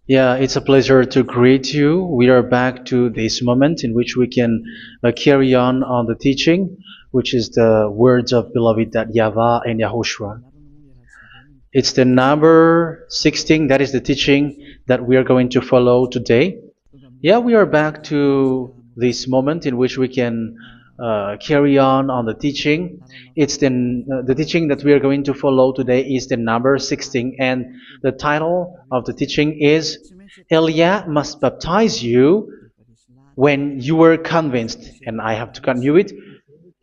Yeah, it's a pleasure to greet you. We are back to this moment in which we can carry on the teaching, which is the words of beloved that YAHVAH and YAHOSHUA. It's the number 16, that is the teaching that we are going to follow today. Yeah, we are back to this moment in which we can carry on the teaching. It's the teaching that we are going to follow today is the number 16, and the title of the teaching is Elia must baptize you when you were convinced, and I have to continue it,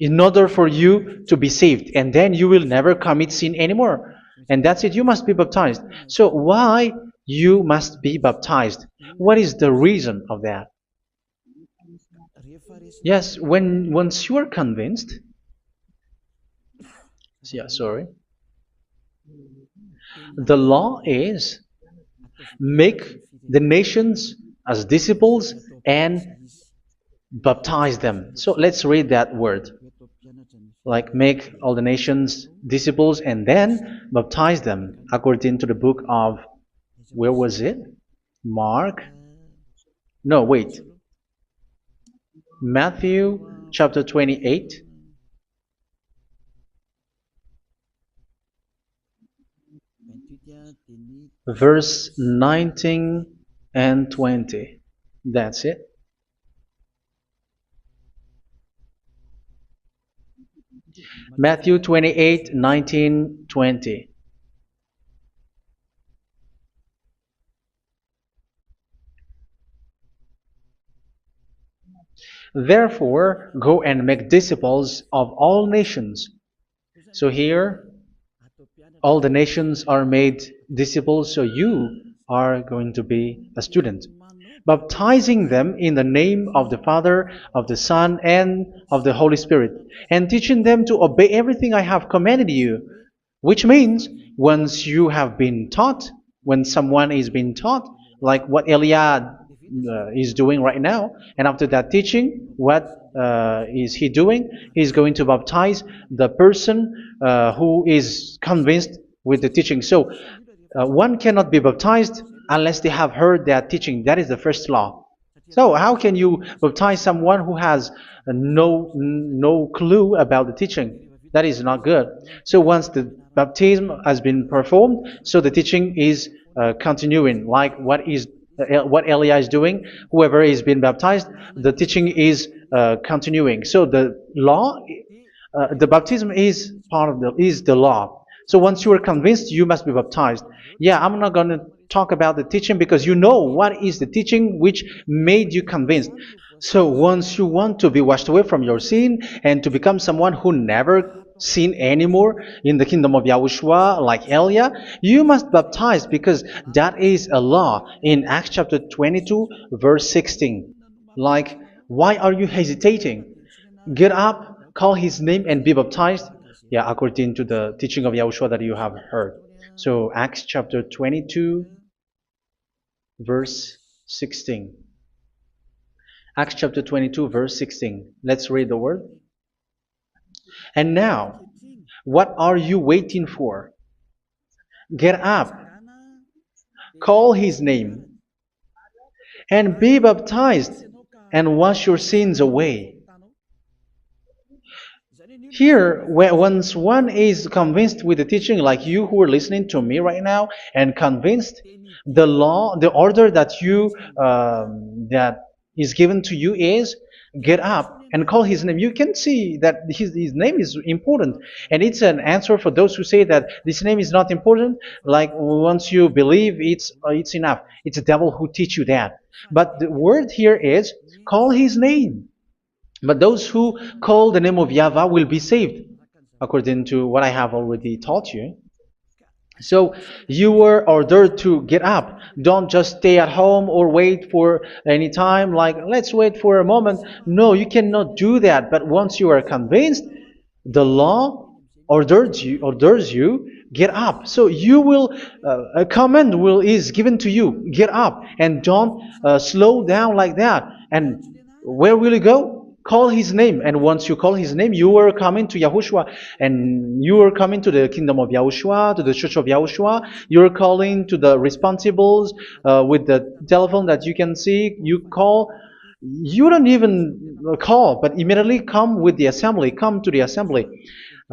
in order for you to be saved, and then you will never commit sin anymore. And that's it, you must be baptized. So why you must be baptized? What is the reason of that? Yes, when once you are convinced, yeah, sorry, the law is make the nations as disciples and baptize them. So let's read that word. Like make all the nations disciples and then baptize them according to the book of, where was it? Mark? No, wait. Matthew chapter 28. Verse 19 and 20. That's it. Matthew 28, 19, 20. Therefore, go and make disciples of all nations. So here, all the nations are made disciples, so you are going to be a student. Baptizing them in the name of the Father, of the Son, and of the Holy Spirit, and teaching them to obey everything I have commanded you. Which means, once you have been taught, when someone is being taught, like what Elia is doing right now, and after that teaching, what is he doing? He's going to baptize the person who is convinced with the teaching. So one cannot be baptized unless they have heard that teaching. That is the first law. So how can you baptize someone who has no clue about the teaching? That is not good. So once the baptism has been performed, so the teaching is continuing. Like what Elia is doing, whoever is being baptized, the teaching is continuing. So the law, the baptism is part of the law. So once you are convinced, you must be baptized. Yeah, I'm not going to talk about the teaching because you know what is the teaching which made you convinced. So once you want to be washed away from your sin and to become someone who never sin anymore in the kingdom of Yahushua, like Elia, you must baptize because that is a law in Acts chapter 22, verse 16. Like, why are you hesitating? Get up, call his name, and be baptized. Yeah, according to the teaching of Yahushua that you have heard. So Acts chapter 22, verse 16. Acts chapter 22, verse 16. Let's read the word. And now, what are you waiting for? Get up, call his name, and be baptized, and wash your sins away. Here, once one is convinced with the teaching, like you who are listening to me right now, and convinced, the law, the order that that is given to you is get up and call his name. You can see that his name is important, and it's an answer for those who say that this name is not important. Like once you believe, it's enough. It's the devil who teach you that. But the word here is call his name. But those who call the name of YAHVAH will be saved, according to what I have already taught you. So you were ordered to get up. Don't just stay at home or wait for any time, like let's wait for a moment. No, you cannot do that. But once you are convinced, the law orders you get up. So you will a command is given to you. Get up and don't slow down like that. And where will you go? call his name. And once you call his name, you are coming to Yahushua. And you are coming to the kingdom of Yahushua, to the church of Yahushua. You're calling to the responsibles with the telephone that you can see. You call. You don't even call, but immediately come with the assembly. Come to the assembly.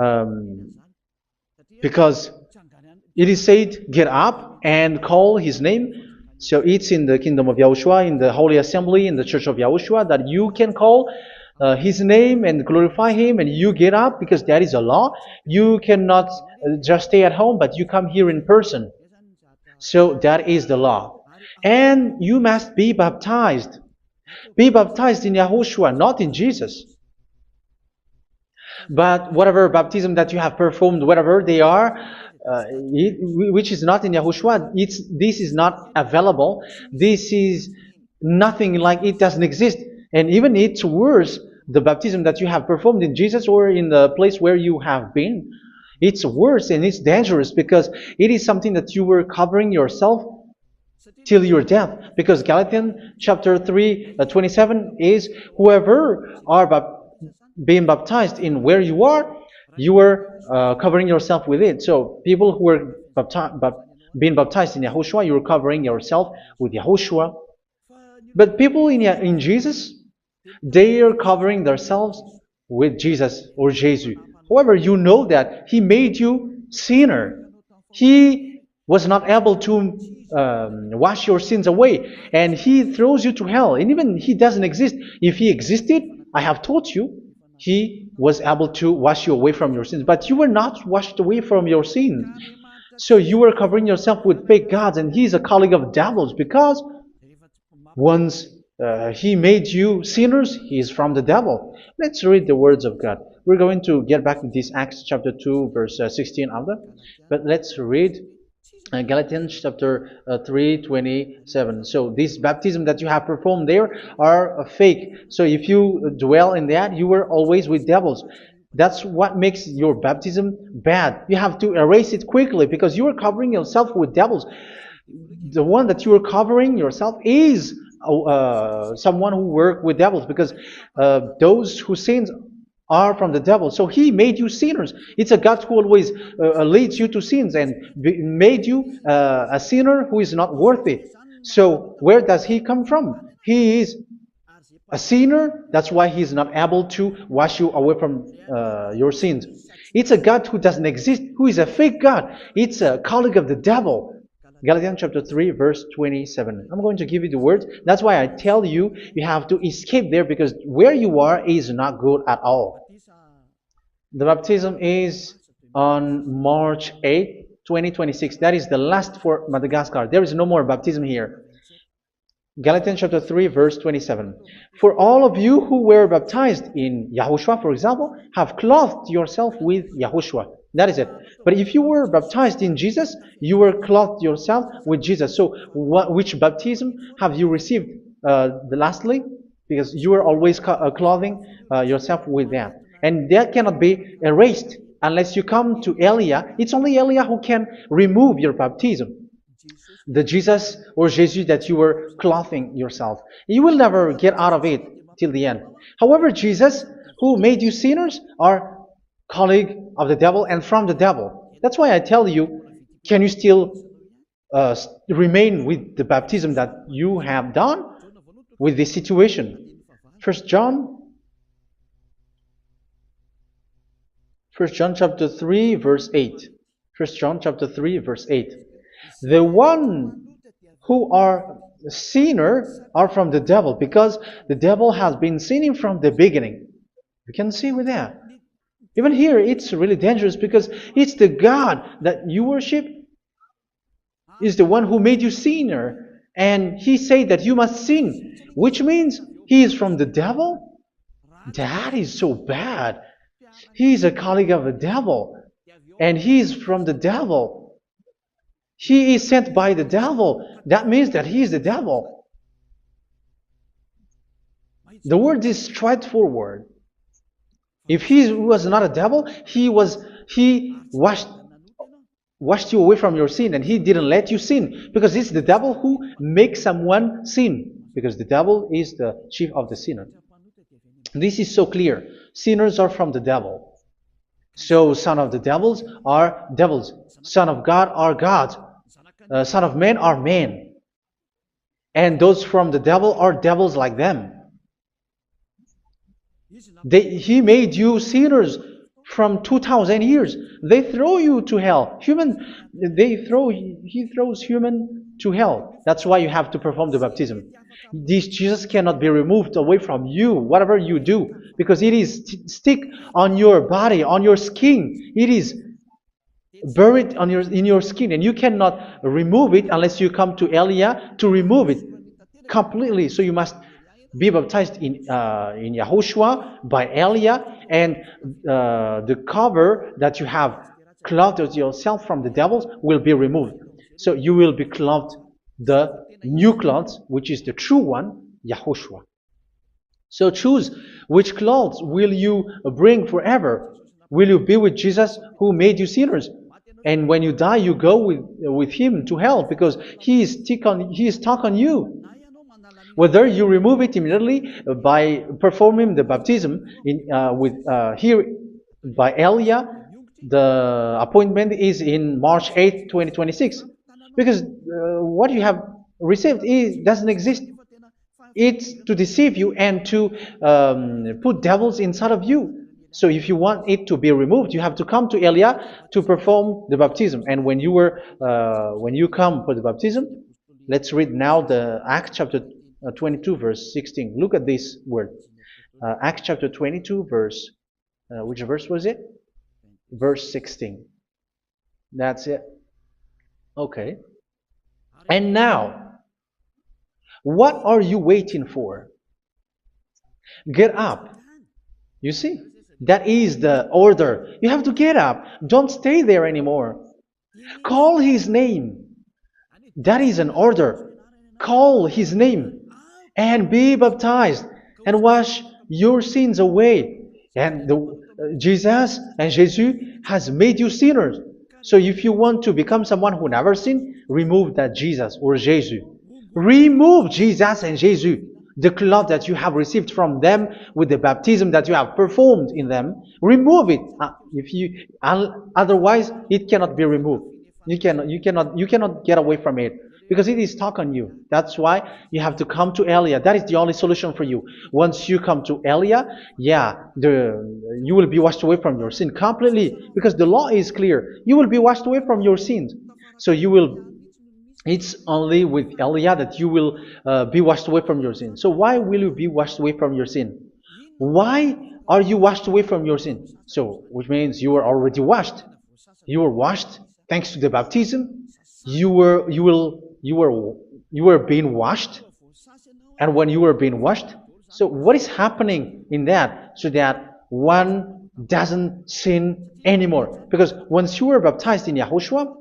Um, because it is said, get up and call his name. So it's in the kingdom of Yahushua, in the holy assembly, in the church of Yahushua, that you can call his name and glorify him, and you get up, because that is a law. You cannot just stay at home, but you come here in person. So that is the law. And you must be baptized. Be baptized in Yahushua, not in Jesus. But whatever baptism that you have performed, whatever they are, which is not in Yahushua, this is not available. This is nothing, like it doesn't exist. And even it's worse, the baptism that you have performed in Jesus or in the place where you have been. It's worse and it's dangerous, because it is something that you were covering yourself till your death. Because Galatians chapter 3, 27 is, whoever are being baptized in where you are covering yourself with it. So people who were being baptized in Yahushua, you're covering yourself with Yahushua. But people in Jesus, they are covering themselves with Jesus or Jesus. However, you know that He made you sinner. He was not able to wash your sins away, and He throws you to hell. And even He doesn't exist. If He existed, I have taught you, He was able to wash you away from your sins. But you were not washed away from your sins. So you were covering yourself with fake gods, and He's a colleague of devils, because once He made you sinners, He is from the devil. Let's read the words of God. We're going to get back to this Acts chapter 2, verse 16 after. But let's read Galatians chapter 3, 27. So this baptism that you have performed there are fake. So if you dwell in that, you were always with devils. That's what makes your baptism bad. You have to erase it quickly, because you are covering yourself with devils. The one that you are covering yourself is someone who works with devils, because those who sin are from the devil. So He made you sinners. It's a God who always leads you to sins, and made you a sinner who is not worthy. So where does He come from? He is a sinner. That's why He is not able to wash you away from your sins. It's a God who doesn't exist, who is a fake God. It's a colleague of the devil. Galatians chapter 3, verse 27. I'm going to give you the words. That's why I tell you, you have to escape there, because where you are is not good at all. The baptism is on March 8, 2026. That is the last for Madagascar. There is no more baptism here. Galatians chapter 3, verse 27. For all of you who were baptized in Yahushua, for example, have clothed yourself with Yahushua. That is it. But if you were baptized in Jesus, you were clothed yourself with Jesus. So which baptism have you received lastly? Because you are always clothing yourself with that. And that cannot be erased unless you come to Eliah. It's only Eliah who can remove your baptism. The Jesus or Jesus that you were clothing yourself. You will never get out of it till the end. However, Jesus, who made you sinners, are colleague of the devil and from the devil. That's why I tell you, can you still remain with the baptism that you have done with this situation? First John chapter 3, verse 8. First John chapter 3, verse 8. The one who are sinner are from the devil, because the devil has been sinning from the beginning. You can see with that. Even here, it's really dangerous, because it's the God that you worship is the one who made you sinner, and He said that you must sin, which means He is from the devil. That is so bad. He is a colleague of the devil, and He is from the devil. He is sent by the devil. That means that He is the devil. The word is straightforward. If He was not a devil, He washed you away from your sin, and He didn't let you sin, because it's the devil who makes someone sin, because the devil is the chief of the sinner. This is so clear. Sinners are from the devil. So son of the devils are devils. Son of God are gods. Son of men are men. And those from the devil are devils like them. He made you sinners from 2,000 years. They throw you to hell. He throws human to hell. That's why you have to perform the baptism. This Jesus cannot be removed away from you, whatever you do, because it is stick on your body, on your skin. It is buried in your skin, and you cannot remove it unless you come to Elia to remove it completely. So you must be baptized in YAHOSHUA by Elia, and the cover that you have clothed yourself from the devils will be removed. So you will be clothed the new clothes, which is the true one, YAHOSHUA. So choose which clothes will you bring forever. Will you be with Jesus who made you sinners? And when you die, you go with him to hell because he is stuck on you. Whether you remove it immediately by performing the baptism here by Elia, the appointment is in March 8, 2026. Because what you have received doesn't exist. It's to deceive you and to put devils inside of you. So if you want it to be removed, you have to come to Elia to perform the baptism. And when you come for the baptism, let's read now the Acts chapter 22 verse 16. Look at this word. Acts chapter 22 verse, which verse was it? Verse 16. That's it. Okay. And now, what are you waiting for? Get up. You see? That is the order. You have to get up. Don't stay there anymore. Call his name. That is an order. Call his name and be baptized and wash your sins away. And Jesus has made you sinners. So if you want to become someone who never sinned, remove that Jesus or Jesus. Remove Jesus and Jesus. The cloth that you have received from them with the baptism that you have performed in them, remove it. Otherwise, it cannot be removed. You cannot get away from it because it is stuck on you. That's why you have to come to Elia. That is the only solution for you. Once you come to Elia, you will be washed away from your sin completely because the law is clear. You will be washed away from your sins. So it's only with Elia that you will be washed away from your sin. So why will you be washed away from your sin? Why are you washed away from your sin? So, which means you are already washed. You were washed thanks to the baptism. You were being washed, and when you were being washed, so what is happening in that? So that one doesn't sin anymore. Because once you were baptized in YAHOSHUA,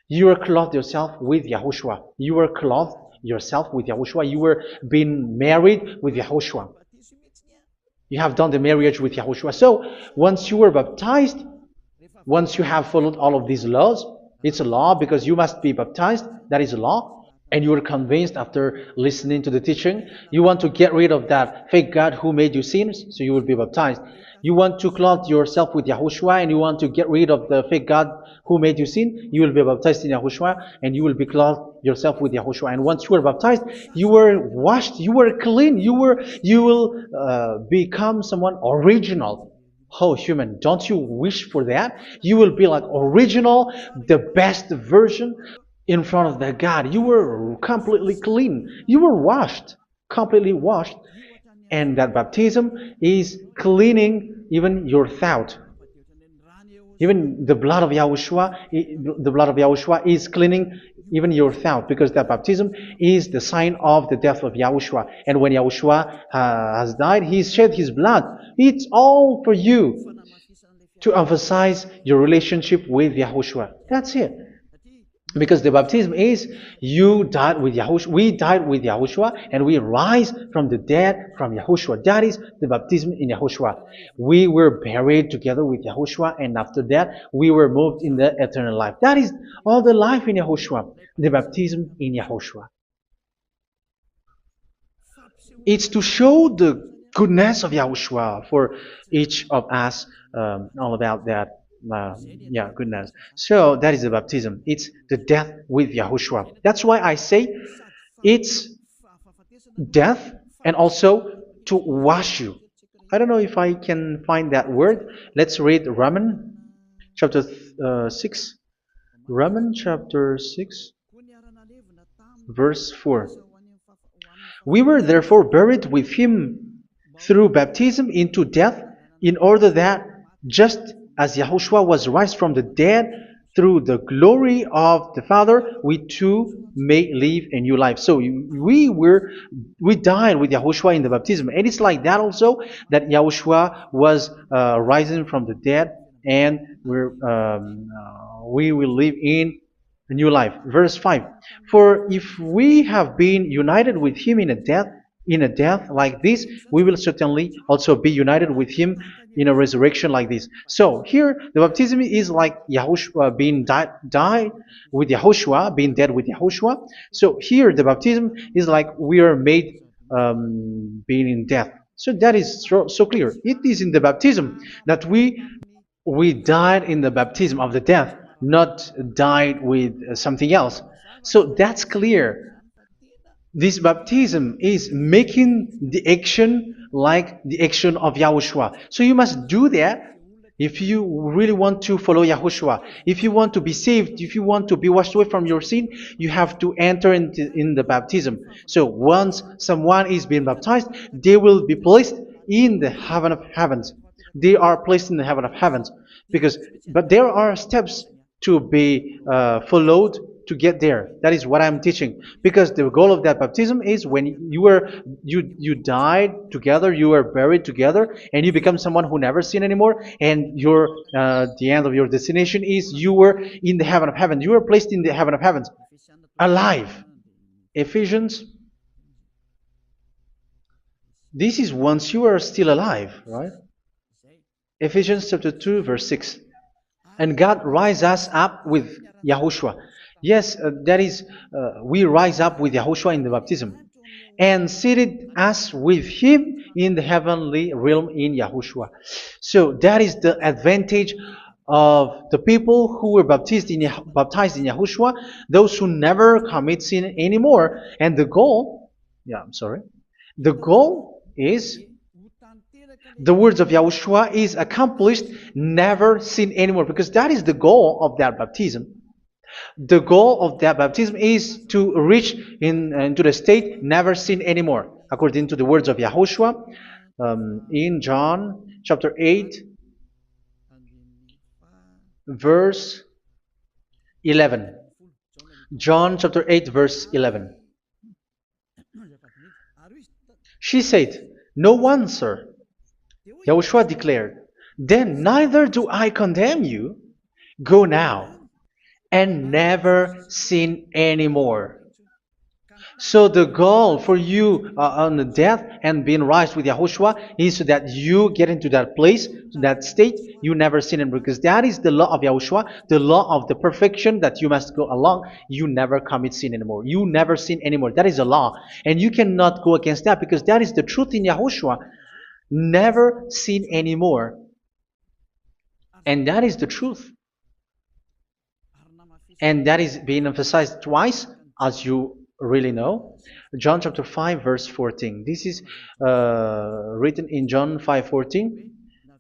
you were clothed yourself with YAHOSHUA. You were clothed yourself with YAHOSHUA. You were being married with YAHOSHUA. You have done the marriage with YAHOSHUA. So once you were baptized, once you have followed all of these laws, it's a law because you must be baptized. That is a law. And you are convinced after listening to the teaching, you want to get rid of that fake God who made you sinners, so you will be baptized. You want to clothe yourself with YAHOSHUA and you want to get rid of the fake God who made you sin, you will be baptized in YAHOSHUA and you will be clothed yourself with YAHOSHUA. And once you are baptized, you were washed, you were clean, you will become someone original. Oh, human, don't you wish for that? You will be like original, the best version in front of that God. You were completely clean. You were washed, completely washed. And that baptism is cleaning even your thought. Even the blood of YAHOSHUA is cleaning even your thought, because that baptism is the sign of the death of YAHOSHUA. And when YAHOSHUA has died, he shed his blood. It's all for you to emphasize your relationship with YAHOSHUA. That's it. Because the baptism is you died with YAHOSHUA, we died with YAHOSHUA, and we rise from the dead from YAHOSHUA. That is the baptism in YAHOSHUA. We were buried together with YAHOSHUA, and after that we were moved in the eternal life. That is all the life in YAHOSHUA, the baptism in YAHOSHUA. It's to show the goodness of Yahushua for each of us, all about that. Yeah, goodness. So that is the baptism. It's the death with Yahushua. That's why I say it's death and also to wash you. I don't know if I can find that word. Let's read Romans chapter 6. Romans chapter 6, verse 4. We were therefore buried with him through baptism into death, in order that, just as Yahushua was raised from the dead through the glory of the Father, we too may live a new life. So we died with Yahushua in the baptism, and it's like that also that Yahushua was rising from the dead, and we will live in a new life. Verse 5. For if we have been united with him in a death like this, we will certainly also be united with him in a resurrection like this. So here the baptism is like Yahushua being died with Yahushua, being dead with Yahushua. So here the baptism is like we are made being in death. So that is so clear. It is in the baptism that we died in the baptism of the death, not died with something else. So that's clear. This baptism is making the action like the action of Yahushua. So you must do that if you really want to follow Yahushua. If you want to be saved, if you want to be washed away from your sin, you have to enter in the baptism. So once someone is being baptized, they will be placed in the heaven of heavens. They are placed in the heaven of heavens, but there are steps to be followed to get there. That is what I'm teaching, because the goal of that baptism is when you died together, you were buried together, and you become someone who never sin anymore, and your the end of your destination is you were in the heaven of heaven. You were placed in the heaven of heavens, alive. Ephesians. This is once you are still alive, right? Ephesians chapter 2, verse 6. And God rise us up with Yahushua. Yes, that is, we rise up with Yahushua in the baptism. And seated us with him in the heavenly realm in Yahushua. So that is the advantage of the people who were baptized in Yahushua, those who never commit sin anymore. And the goal, the goal is the words of Yahushua is accomplished, never sin anymore, because that is the goal of that baptism. The goal of that baptism is to reach into the state never sin anymore, according to the words of Yahushua in John chapter 8, verse 11. John chapter 8, verse 11. She said, "No one, sir." Yahushua declared, "Then neither do I condemn you. Go now and never sin anymore." So the goal for you on the death and being raised with Yahushua is so that you get into that place, to that state, you never sin anymore. Because that is the law of Yahushua, the law of the perfection that you must go along. You never commit sin anymore. You never sin anymore. That is a law. And you cannot go against that, because that is the truth in Yahushua. Never sin anymore. And that is the truth. And that is being emphasized twice, as you really know. John chapter 5, verse 14. This is written in John 5:14,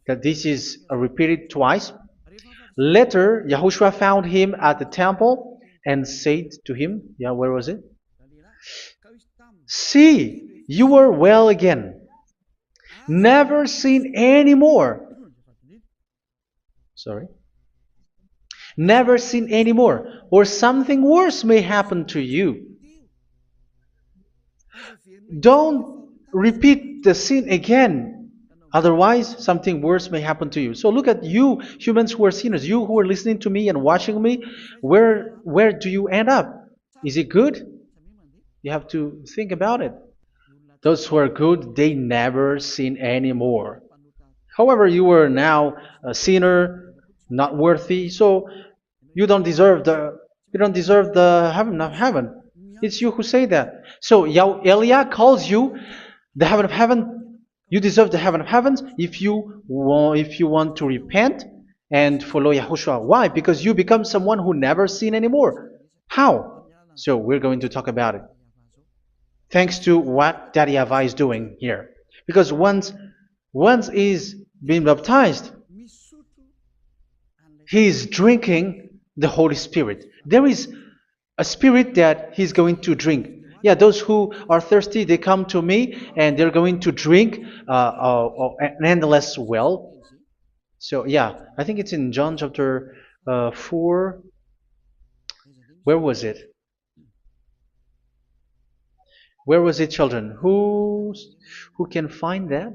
that this is repeated twice. Later, Yahushua found him at the temple and said to him, where was it? "See, you are well again. Never sin anymore." Never sin anymore, or something worse may happen to you. Don't repeat the sin again. Otherwise, something worse may happen to you. So look at you, humans who are sinners, you who are listening to me and watching me. Where do you end up? Is it good? You have to think about it. Those who are good, they never sin anymore. However, you are now a sinner, not worthy, so you don't deserve the heaven of heaven. It's you who say that. So Eliah calls you the heaven of heaven. You deserve the heaven of heavens if you want to repent and follow Yahushua. Why? Because you become someone who never sin anymore. How? So we're going to talk about it. Thanks to what Daddy YAHVAH is doing here. Because once is being baptized, he is drinking the Holy Spirit. There is a spirit that he's going to drink. Yeah, those who are thirsty, they come to me and they're going to drink an endless well. So yeah, I think it's in John chapter 4. Where was it? Where was it, children? Who can find that?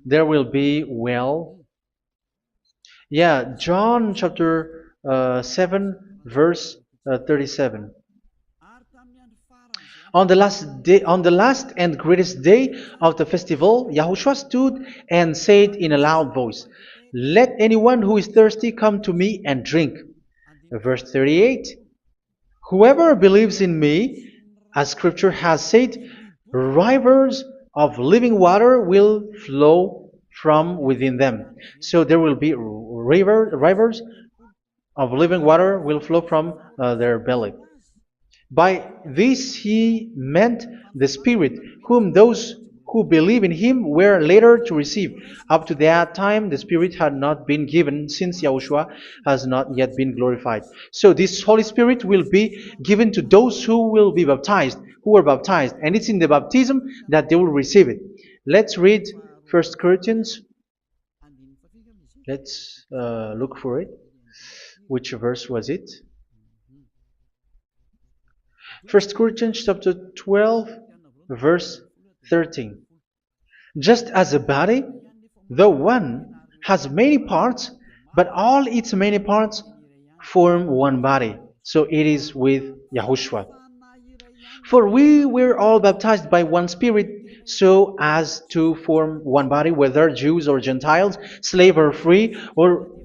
There will be well. Yeah, John chapter 7, verse 37. On the last and greatest day of the festival, Yahushua stood and said in a loud voice, "Let anyone who is thirsty come to me and drink." Verse 38. Whoever believes in me, as scripture has said, rivers of living water will flow from within them. So there will be rivers of living water will flow from their belly. By this he meant the Spirit, whom those who believe in him were later to receive. Up to that time, the Spirit had not been given, since Yahushua has not yet been glorified. So this Holy Spirit will be given to those who will be baptized, who are baptized, and it's in the baptism that they will receive it. Let's read 1 Corinthians. Let's look for it. Which verse was it? 1 Corinthians chapter 12, verse 13. Just as a body, though one, has many parts, but all its many parts form one body. So it is with Yahushua. For we were all baptized by one Spirit, so as to form one body, whether Jews or Gentiles, slave or free,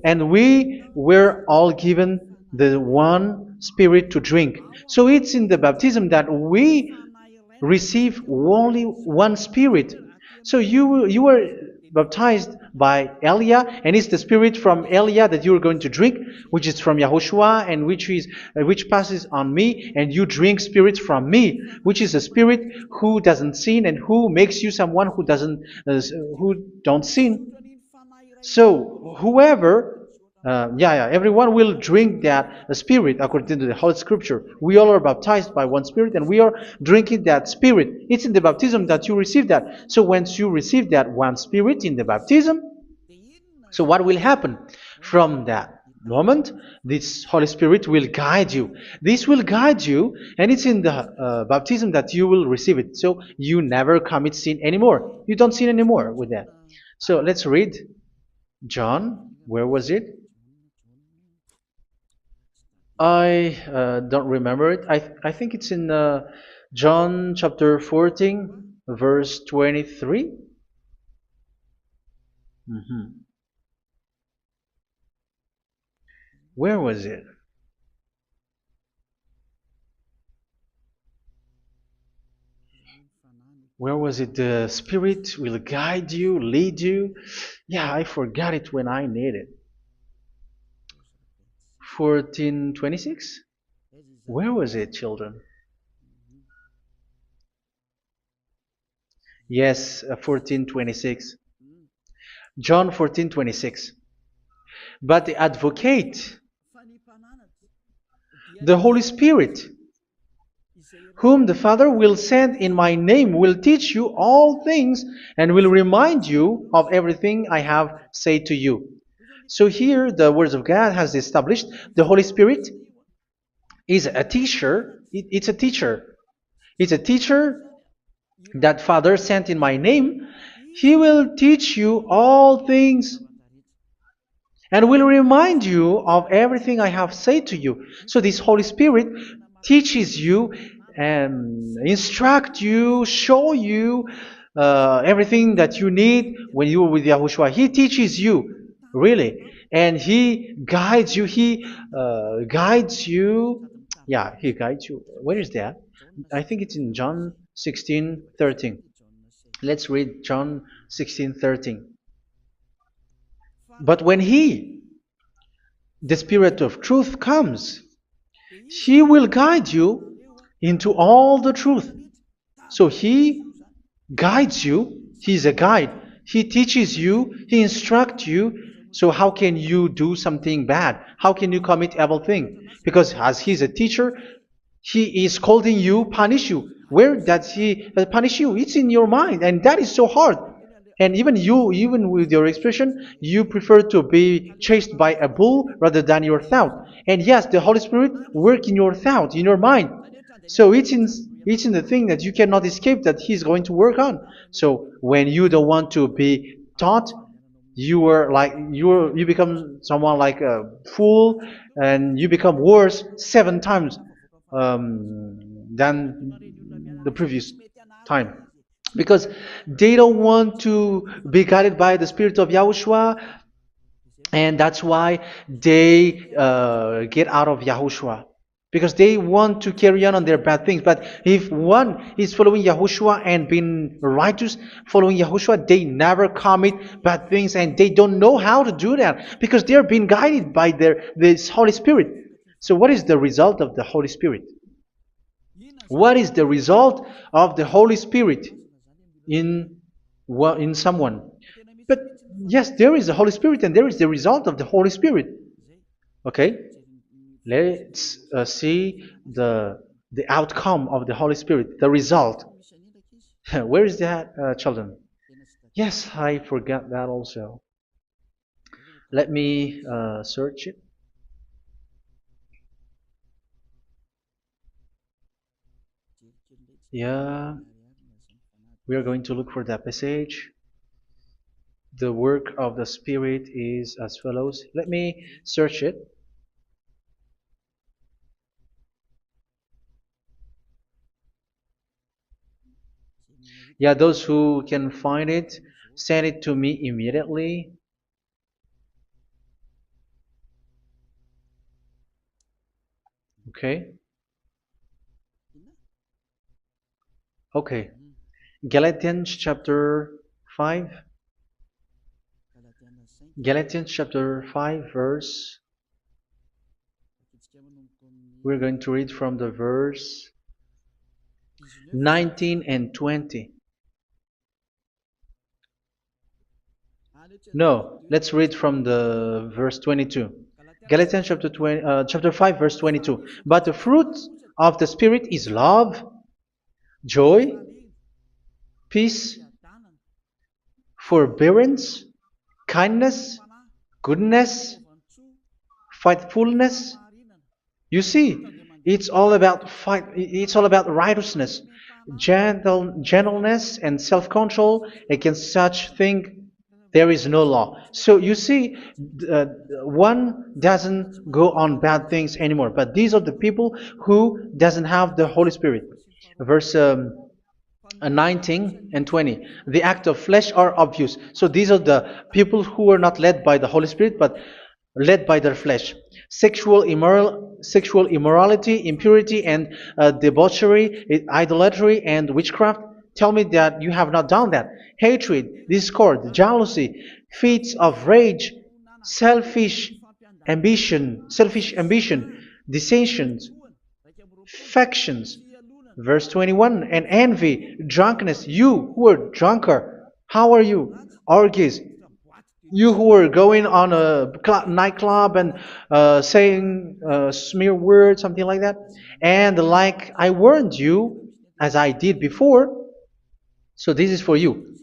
and we were all given the one Spirit to drink. So it's in the baptism that we receive only one Spirit. So you were baptized by Elia, and it's the Spirit from Elia that you are going to drink, which is from Yahushua, and which passes on me, and you drink Spirit from me, which is a Spirit who doesn't sin and who makes you someone who don't sin. So whoever everyone will drink that Spirit according to the Holy Scripture. We all are baptized by one Spirit, and we are drinking that Spirit. It's in the baptism that you receive that. So once you receive that one Spirit in the baptism, so what will happen? From that moment, this Holy Spirit will guide you. This will guide you, and it's in the baptism that you will receive it. So you never commit sin anymore. You don't sin anymore with that. So let's read John. Where was it? I don't remember it. I think it's in John chapter 14, verse 23. Where was it? Where was it? The Spirit will guide you, lead you. Yeah, I forgot it when I need it. 14:26? Where was it, children? Yes, 14:26. John 14:26. But the advocate, the Holy Spirit, whom the Father will send in my name, will teach you all things and will remind you of everything I have said to you. So here the words of God has established the Holy Spirit is a teacher. It's a teacher. It's a teacher that Father sent in my name. He will teach you all things and will remind you of everything I have said to you. So this Holy Spirit teaches you and instruct you, show you everything that you need when you are with Yahushua. He teaches you, really. And He guides you. He guides you. Yeah, He guides you. Where is that? I think it's in John 16:13. Let's read John 16:13. But when He, the Spirit of truth, comes, He will guide you into all the truth. So He guides you. He's a guide. He teaches you. He instructs you. So how can you do something bad? How can you commit evil thing? Because as He's a teacher, He is scolding you, punish you. Where does He punish you? It's in your mind, and that is so hard. And even you, even with your expression, you prefer to be chased by a bull rather than your thought. And yes, the Holy Spirit work in your thought, in your mind. So it's in the thing that you cannot escape that He's going to work on. So when you don't want to be taught, you become someone like a fool, and you become worse 7 times than the previous time, because they don't want to be guided by the Spirit of Yahushua, and that's why they get out of Yahushua, because they want to carry on their bad things. But if one is following Yahushua and being righteous, following Yahushua, they never commit bad things, and they don't know how to do that because they're being guided by this Holy Spirit. So what is the result of the Holy Spirit? What is the result of the Holy Spirit in someone? But yes, there is the Holy Spirit, and there is the result of the Holy Spirit. Okay, let's see the outcome of the Holy Spirit, the result. Where is that, children? Yes, I forgot that also. Let me search it. Yeah, we are going to look for that passage. The work of the Spirit is as follows. Let me search it. Yeah, those who can find it, send it to me immediately. Okay. Okay. Galatians chapter 5. Galatians chapter 5 verse. We're going to read from the verse 19 and 20. No, let's read from the verse 22. Galatians chapter 5 verse 22. But the fruit of the Spirit is love, joy, peace, forbearance, kindness, goodness, faithfulness. You see, it's all about fight. It's all about righteousness, gentleness, and self-control. Against such thing, there is no law. So you see, one doesn't go on bad things anymore. But these are the people who doesn't have the Holy Spirit. Verse 19 and 20. The act of flesh are obvious. So these are the people who are not led by the Holy Spirit, but led by their flesh. Sexual immorality, impurity, and debauchery, idolatry, and witchcraft. Tell me that you have not done that. Hatred, discord, jealousy, fits of rage, selfish ambition, dissensions, factions. Verse 21, and envy, drunkenness. You who are drunkard, how are you? Orgies. You who are going on a nightclub and saying smear words, something like that. And like I warned you, as I did before, so this is for you,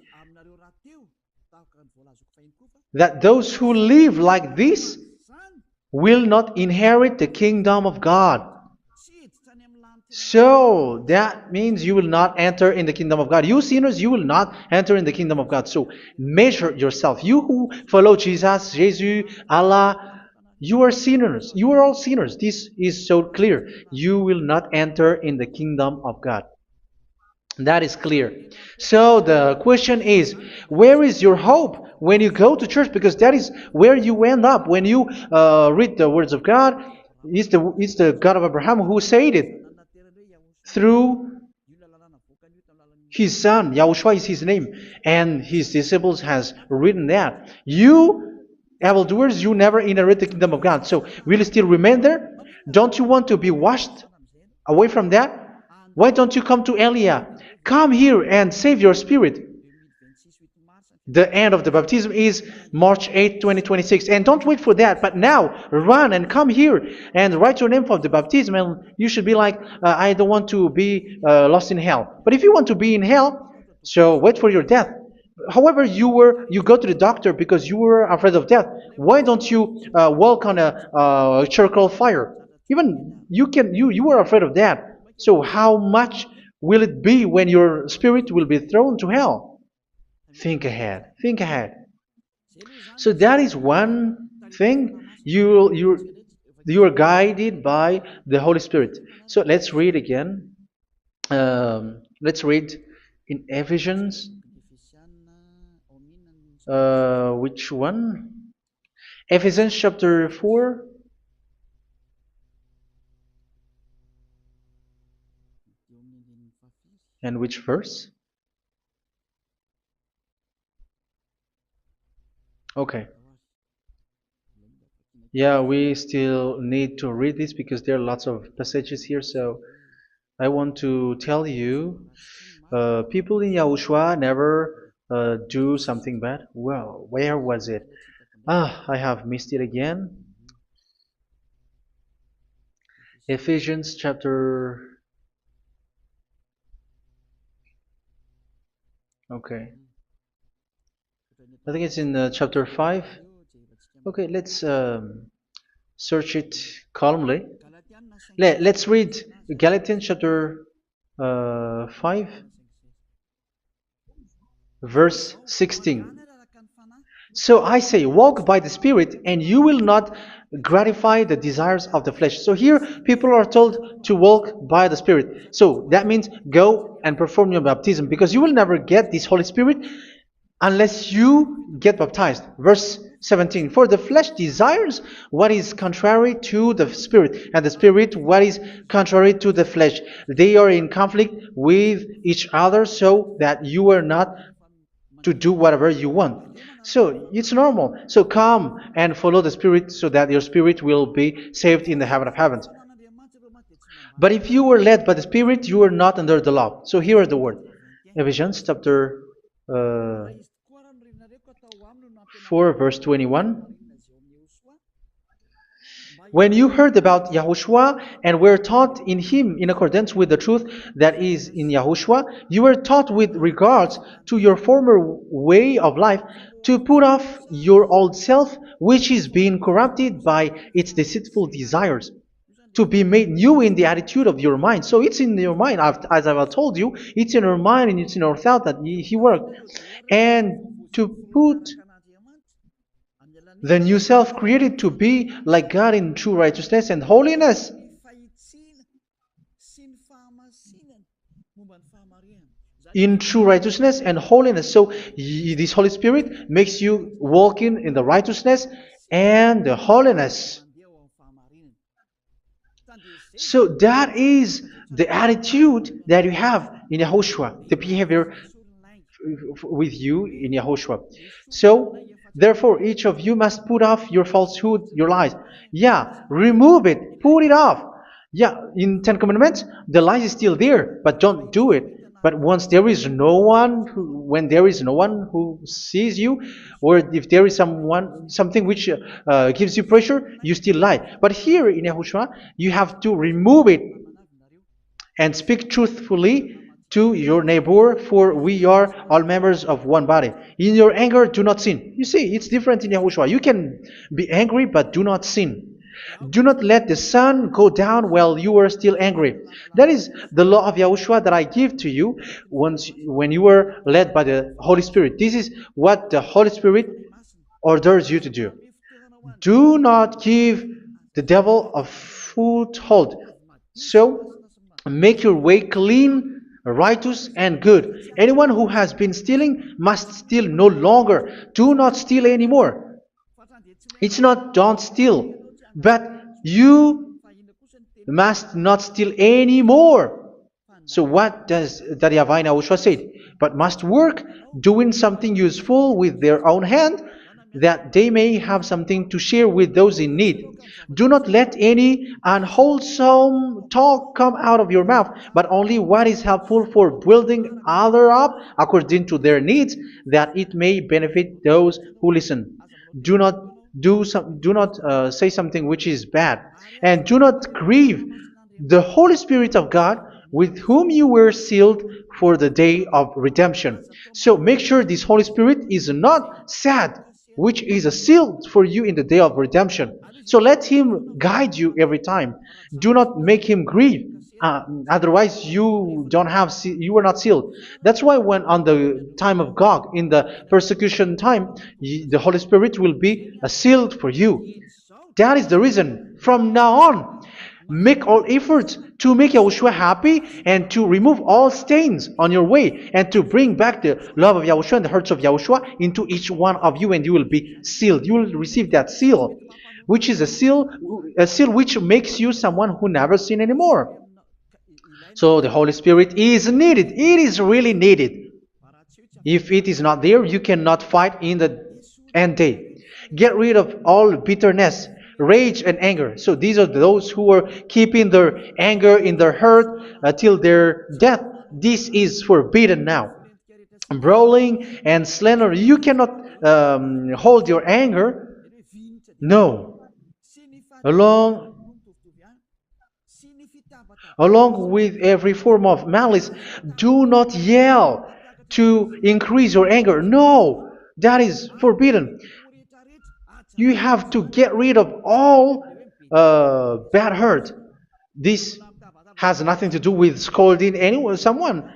that those who live like this will not inherit the kingdom of God. So that means you will not enter in the kingdom of God. You sinners, you will not enter in the kingdom of God. So measure yourself. You who follow Jesus, Allah, you are sinners. You are all sinners. This is so clear. You will not enter in the kingdom of God. That is clear. So the question is, where is your hope when you go to church? Because that is where you end up. When you read the words of God, it's the God of Abraham who said it. Through His son, Yahushua is his name, and his disciples has written that. You, evildoers, you never inherit the kingdom of God. So will you still remain there? Don't you want to be washed away from that? Why don't you come to Elia? Come here and save your spirit. The end of the baptism is March 8th, 2026. And don't wait for that, but now run and come here and write your name for the baptism. And you should be like, I don't want to be lost in hell. But if you want to be in hell, so wait for your death. However, you go to the doctor because you were afraid of death. Why don't you walk on a charcoal fire? Even you were afraid of that. So how much will it be when your spirit will be thrown to hell? Think ahead. Think ahead. So that is one thing. You are guided by the Holy Spirit. So let's read again. Let's read in Ephesians. Which one? Ephesians chapter 4. And which verse? Okay. Yeah, we still need to read this because there are lots of passages here. So I want to tell you, people in Yahushua never do something bad. Well, where was it? I have missed it again. Ephesians chapter. Okay. I think it's in chapter 5. Okay, let's search it calmly. Let's read Galatians chapter 5, verse 16. So I say, walk by the Spirit, and you will not gratify the desires of the flesh. So here, people are told to walk by the Spirit. So that means go and perform your baptism, because you will never get this Holy Spirit unless you get baptized. Verse 17. For the flesh desires what is contrary to the Spirit, and the Spirit what is contrary to the flesh. They are in conflict with each other, so that you are not to do whatever you want. So it's normal. So come and follow the Spirit so that your spirit will be saved in the heaven of heavens. But if you were led by the Spirit, you are not under the law. So here are the word. Ephesians chapter 4 verse 21. When you heard about Yahushua and were taught in him in accordance with the truth that is in Yahushua, you were taught with regards to your former way of life to put off your old self, which is being corrupted by its deceitful desires, to be made new in the attitude of your mind. So it's in your mind, as I've told you, it's in your mind and it's in your thought that he worked. And to put the new self created to be like God in true righteousness and holiness. In true righteousness and holiness. So this Holy Spirit makes you walk in the righteousness and the holiness. So that is the attitude that you have in Yahushua, the behavior with you in Yahushua. So therefore, each of you must put off your falsehood, your lies. Yeah, remove it, put it off. Yeah, in Ten Commandments, the lies is still there, but don't do it. But once there is no one, when there is no one who sees you, or if there is something which gives you pressure, you still lie. But here in Yahushua, you have to remove it and speak truthfully to your neighbor, for we are all members of one body. In your anger, do not sin. You see, it's different in Yahushua. You can be angry, but do not sin. Do not let the sun go down while you are still angry. That is the law of Yahushua that I give to you when you were led by the Holy Spirit. This is what the Holy Spirit orders you to do. Do not give the devil a foothold. So, make your way clean, righteous, and good. Anyone who has been stealing must steal no longer. Do not steal anymore. It's not don't steal, but you must not steal anymore. So what does the YAHVAH in YAHOSHUA say? But must work doing something useful with their own hand, that they may have something to share with those in need. Do not let any unwholesome talk come out of your mouth, but only what is helpful for building other up according to their needs, that it may benefit those who listen. Do not do not say something which is bad, and do not grieve the Holy Spirit of God, with whom you were sealed for the day of redemption. So make sure this Holy Spirit is not sad, which is a seal for you in the day of redemption. So let Him guide you every time. Do not make Him grieve. Otherwise, you are not sealed. That's why when on the time of God, in the persecution time, the Holy Spirit will be a sealed for you. That is the reason. From now on, make all efforts to make Yahushua happy and to remove all stains on your way and to bring back the love of Yahushua and the hearts of Yahushua into each one of you, and you will be sealed. You will receive that seal, which is a seal which makes you someone who never sin anymore. So the Holy Spirit is needed. It is really needed. If it is not there, you cannot fight in the end day. Get rid of all bitterness, rage, and anger. So these are those who are keeping their anger in their heart until their death. This is forbidden now. Brawling and slander. You cannot hold your anger. No. Along Along with every form of malice, do not yell to increase your anger. No, that is forbidden. You have to get rid of all bad hurt. This has nothing to do with scolding anyone, someone.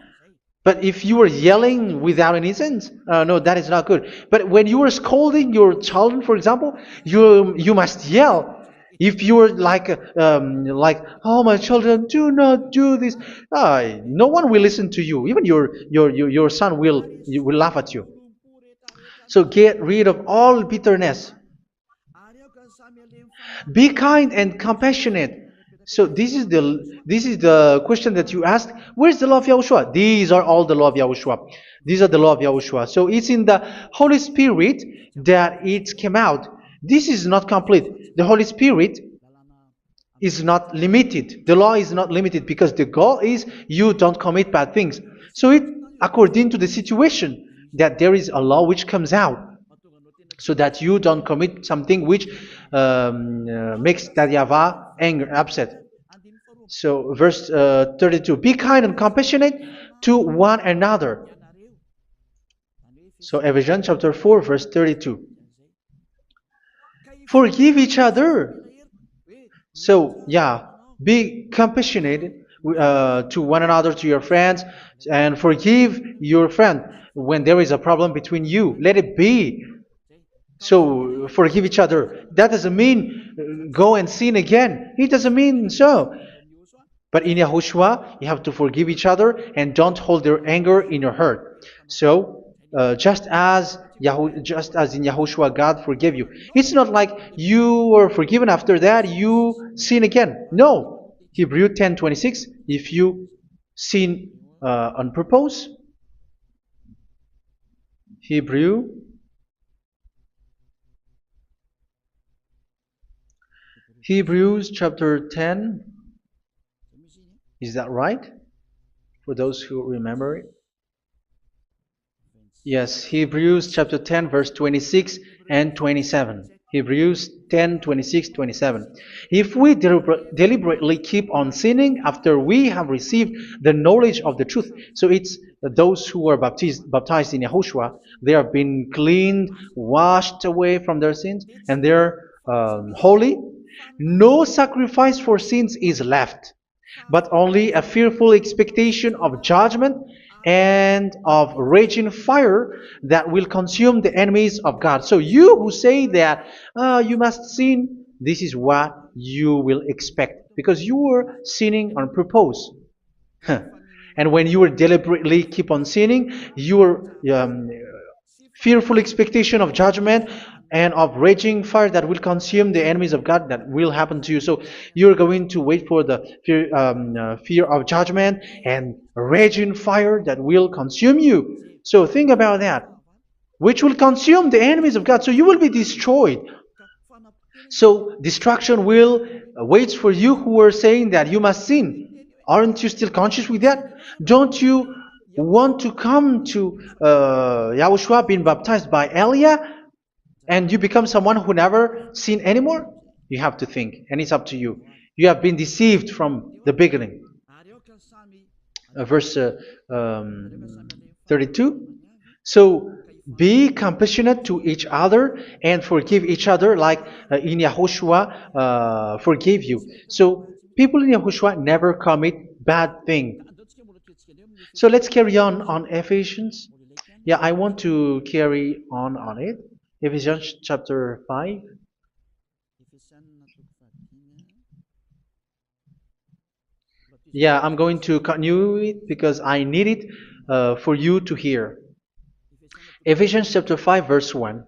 But if you are yelling without any sense, no, that is not good. But when you are scolding your children, for example, you must yell. If you are like, oh my children, do not do this, no one will listen to you. Even your son will laugh at you. So get rid of all bitterness. Be kind and compassionate. So this is the question that you asked. Where's the law of Yahushua? These are all the law of Yahushua. These are the law of Yahushua. So it's in the Holy Spirit that it came out. This is not complete. The Holy Spirit is not limited. The law is not limited because the goal is you don't commit bad things. So it according to the situation that there is a law which comes out, so that you don't commit something which makes that YAHVAH angry, upset. So verse 32, be kind and compassionate to one another. So Ephesians chapter 4 verse 32. Forgive each other. So yeah, be compassionate to one another, to your friends, and forgive your friend when there is a problem between you. Let it be. So forgive each other. That doesn't mean go and sin again. It doesn't mean so. But in Yahushua, you have to forgive each other and don't hold their anger in your heart. So just as in Yahushua, God forgave you. It's not like you were forgiven after that you sin again. No. Hebrew 10:26. If you sin on purpose, Hebrews chapter 10. Is that right? For those who remember it. Yes, Hebrews chapter 10 verse 26 and 27. Hebrews 10, 26, 27. If we deliberately keep on sinning after we have received the knowledge of the truth, so it's those who are baptized in Yahushua, they have been cleaned, washed away from their sins, and they're holy. No sacrifice for sins is left, but only a fearful expectation of judgment and of raging fire that will consume the enemies of God. So you who say that you must sin, this is what you will expect, because you were sinning on purpose. And when you will deliberately keep on sinning, your fearful expectation of judgment and of raging fire that will consume the enemies of God that will happen to you. So you're going to wait for the fear of judgment and raging fire that will consume you. So think about that, which will consume the enemies of God. So you will be destroyed. So destruction will wait for you who are saying that you must sin. Aren't you still conscious with that? Don't you want to come to Yahushua being baptized by Elia and you become someone who never sin anymore? You have to think, and it's up to you. You have been deceived from the beginning. Verse 32. So be compassionate to each other and forgive each other like in Yahushua forgave you. So people in Yahushua never commit bad thing. So let's carry on Ephesians. Yeah, I want to carry on it. Ephesians chapter 5. Yeah, I'm going to continue it because I need it for you to hear. Ephesians chapter 5 verse 1.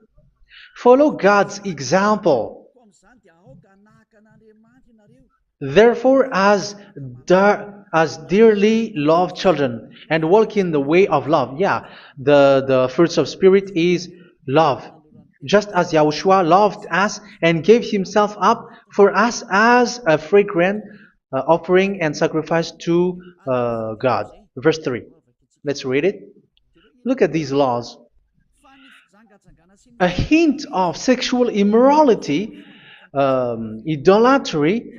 Follow God's example. Therefore, as dearly loved children, and walk in the way of love. Yeah, the fruits of spirit is love. Just as Yahushua loved us and gave himself up for us as a fragrant offering and sacrifice to God. Verse 3. Let's read it. Look at these laws. A hint of sexual immorality, idolatry,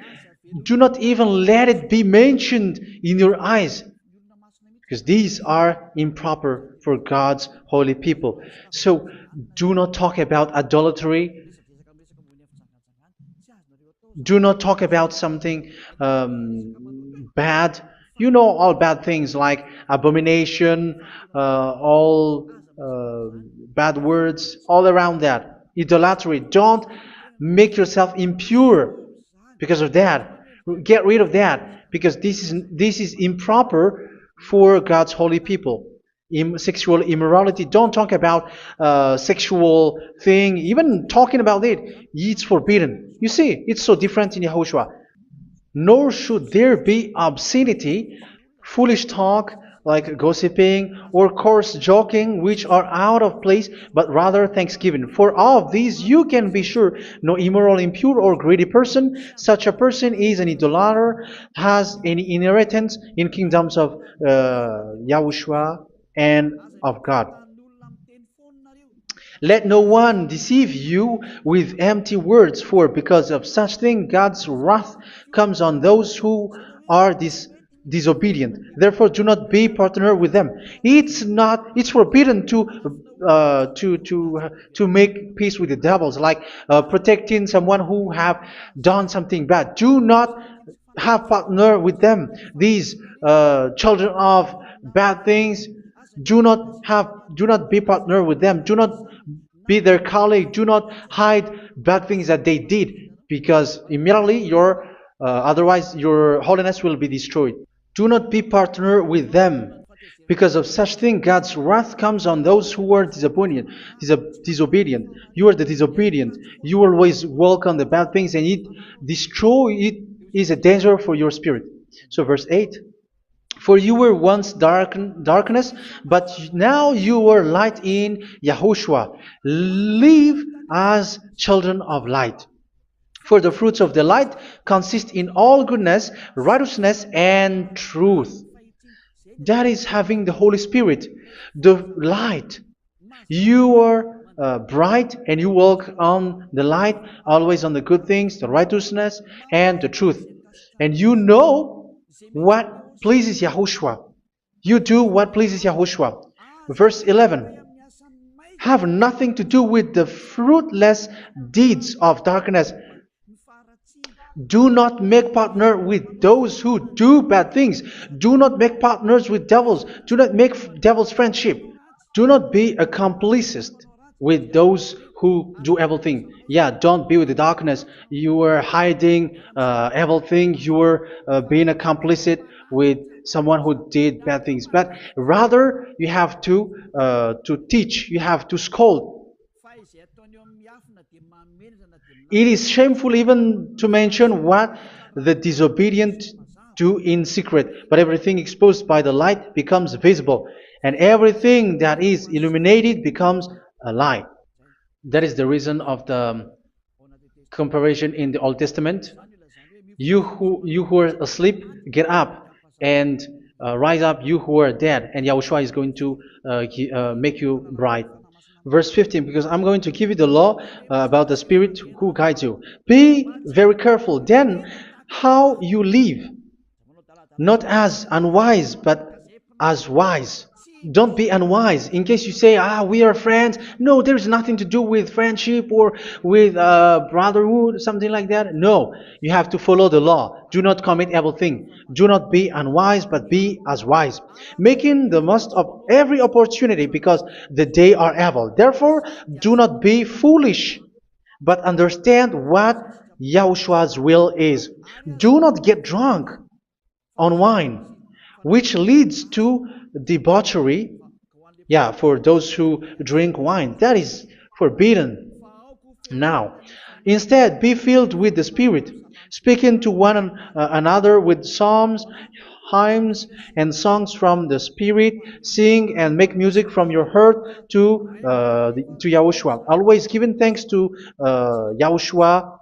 do not even let it be mentioned in your eyes, because these are improper for God's holy people. So do not talk about idolatry. Do not talk about something bad. You know all bad things like abomination, all bad words, all around that. Idolatry. Don't make yourself impure because of that. Get rid of that because this is improper for God's holy people. Sexual immorality. Don't talk about sexual thing. Even talking about it's forbidden. You see, it's so different in Yahushua. Nor should there be obscenity, foolish talk, like gossiping, or coarse joking, which are out of place, but rather thanksgiving. For of these you can be sure, no immoral, impure, or greedy person, such a person is an idolater, has any inheritance in kingdoms of Yahushua and of God. Let no one deceive you with empty words, for because of such thing God's wrath comes on those who are disobedient. Therefore, do not be partner with them. It's forbidden to make peace with the devils, like protecting someone who have done something bad. Do not have partner with them. These children of bad things, do not be partner with them. Do not be their colleague. Do not hide bad things that they did, because immediately otherwise your holiness will be destroyed. Do not be partner with them. Because of such thing, God's wrath comes on those who are disobedient. You are the disobedient. You always walk on the bad things, and it is a danger for your spirit. So verse 8. For you were once darkness, but now you are light in Yahushua. Live as children of light. For the fruits of the light consist in all goodness, righteousness, and truth. That is having the Holy Spirit, the light. You are bright and you walk on the light, always on the good things, the righteousness, and the truth. And you know what pleases Yahushua. You do what pleases Yahushua. Verse 11. Have nothing to do with the fruitless deeds of darkness. Do not make partner with those who do bad things. Do not make partners with devils. Do not make devil's friendship. Do not be accomplices with those who do evil things. Yeah, don't be with the darkness. You are hiding evil things. You are being a complicit with someone who did bad things. But rather, you have to teach. You have to scold. It is shameful even to mention what the disobedient do in secret, but everything exposed by the light becomes visible, and everything that is illuminated becomes a light. That is the reason of the comparison in the Old Testament. You who are asleep, get up and rise up, you who are dead, and Yahushua is going to make you bright. Verse 15, because I'm going to give you the law about the Spirit who guides you. Be very careful then how you live, not as unwise, but as wise. Don't be unwise. In case you say, we are friends. No, there's nothing to do with friendship or with brotherhood, something like that. No, you have to follow the law. Do not commit evil thing. Do not be unwise, but be as wise, making the most of every opportunity because the day are evil. Therefore, do not be foolish, but understand what Yahushua's will is. Do not get drunk on wine, which leads to debauchery. Yeah, for those who drink wine, that is forbidden now. Instead, be filled with the Spirit, speaking to one another with psalms, hymns, and songs from the Spirit. Sing and make music from your heart to Yahushua. Always giving thanks to Yahushua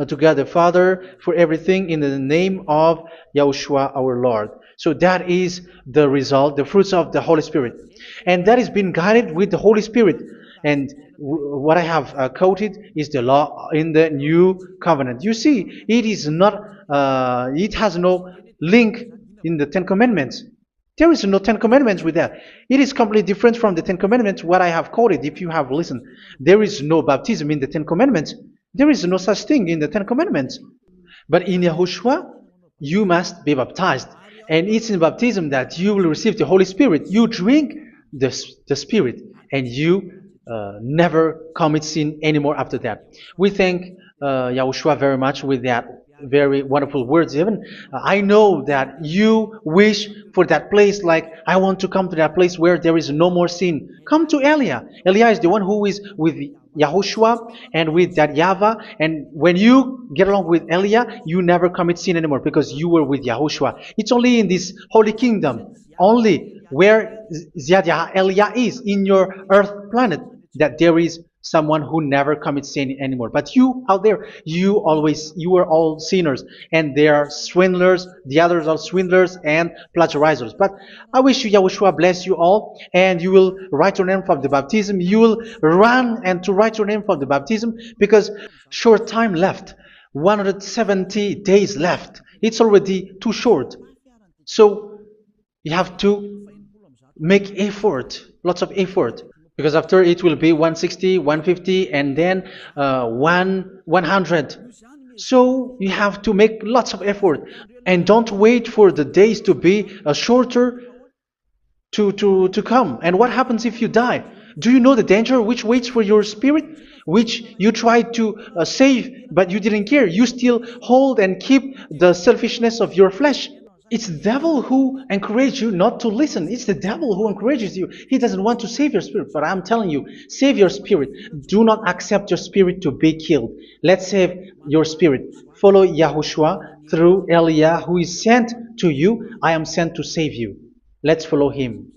to God the Father for everything in the name of Yahushua our Lord. So that is the result, the fruits of the Holy Spirit. And that is being guided with the Holy Spirit. And what I have quoted is the law in the new covenant. You see, it is not, it has no link in the Ten Commandments. There is no Ten Commandments with that. It is completely different from the Ten Commandments, what I have quoted, if you have listened. There is no baptism in the Ten Commandments. There is no such thing in the Ten Commandments. But in Yahushua, you must be baptized. And it's in baptism that you will receive the Holy Spirit. You drink the Spirit, and you never commit sin anymore after that. We thank Yahushua very much with that very wonderful words. Even I know that you wish for that place, like I want to come to that place where there is no more sin. Come to Elia. Elia is the one who is with Yahushua and with that YAHVAH, and when you get along with Elia, you never commit sin anymore because you were with Yahushua. It's only in this holy kingdom, only where Ziad Elia is, in your earth planet, that there is someone who never commits sin anymore. But you out there, you are all sinners, and they are swindlers. The others are swindlers and plagiarizers. But I wish you, Yahushua, bless you all, and you will write your name for the baptism. You will run and to write your name for the baptism, because short time left, 170 days left. It's already too short. So you have to make effort, lots of effort, because after it will be 160, 150, and then 100. So you have to make lots of effort, and don't wait for the days to be shorter to come. And what happens if you die? Do you know the danger which waits for your spirit, which you tried to save, but you didn't care? You still hold and keep the selfishness of your flesh. It's the devil who encourages you not to listen. It's the devil who encourages you. He doesn't want to save your spirit. But I'm telling you, save your spirit. Do not accept your spirit to be killed. Let's save your spirit. Follow Yahushua through Elia, who is sent to you. I am sent to save you. Let's follow him.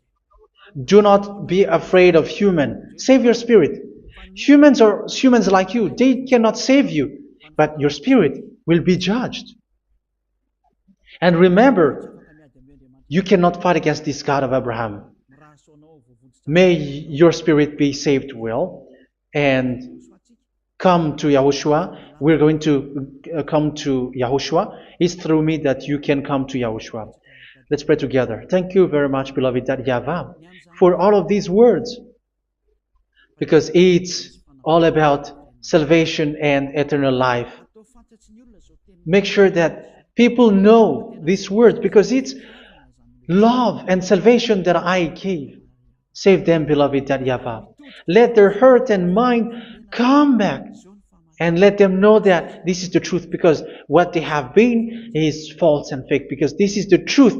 Do not be afraid of human. Save your spirit. Humans are humans like you. They cannot save you. But your spirit will be judged. And remember, you cannot fight against this God of Abraham. May your spirit be saved well and come to Yahushua. We're going to come to Yahushua. It's through me that you can come to Yahushua. Let's pray together. Thank you very much, beloved YAHVAH, for all of these words, because it's all about salvation and eternal life. Make sure that people know these words, because it's love and salvation that I gave. Save them, beloved YAHVAH. Let their heart and mind come back, and let them know that this is the truth, because what they have been is false and fake, because this is the truth.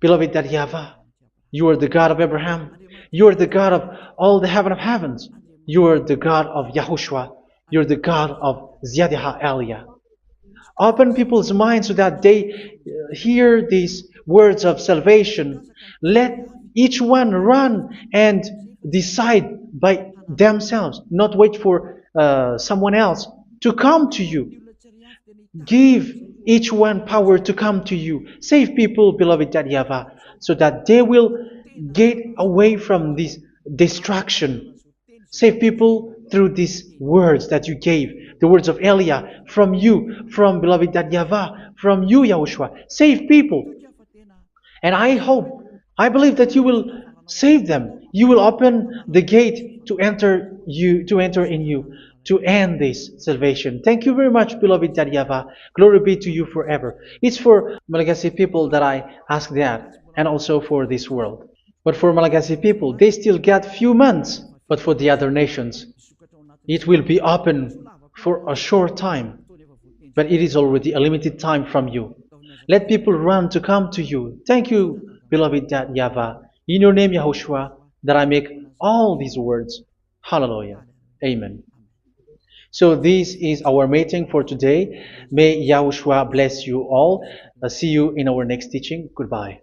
Beloved YAHVAH, you are the God of Abraham. You are the God of all the heaven of heavens. You are the God of YAHOSHUA. You're the God of Ziyadiha Aliyah. Open people's minds so that they hear these words of salvation. Let each one run and decide by themselves, not wait for someone else to come to you. Give each one power to come to you. Save people, beloved YAHVAH, so that they will get away from this distraction. Save people through these words that you gave, the words of Elia, from you, from beloved YAHVAH, from you, Yahushua. Save people. And I believe that you will save them. You will open the gate to enter in you, to end this salvation. Thank you very much, beloved YAHVAH. Glory be to you forever. It's for Malagasy people that I ask that, and also for this world. But for Malagasy people, they still get few months. But for the other nations, it will be open for a short time. But it is already a limited time from you. Let people run to come to you. Thank you, beloved YAHVAH. In your name, Yahushua, that I make all these words. Hallelujah. Amen. So this is our meeting for today. May Yahushua bless you all. See you in our next teaching. Goodbye.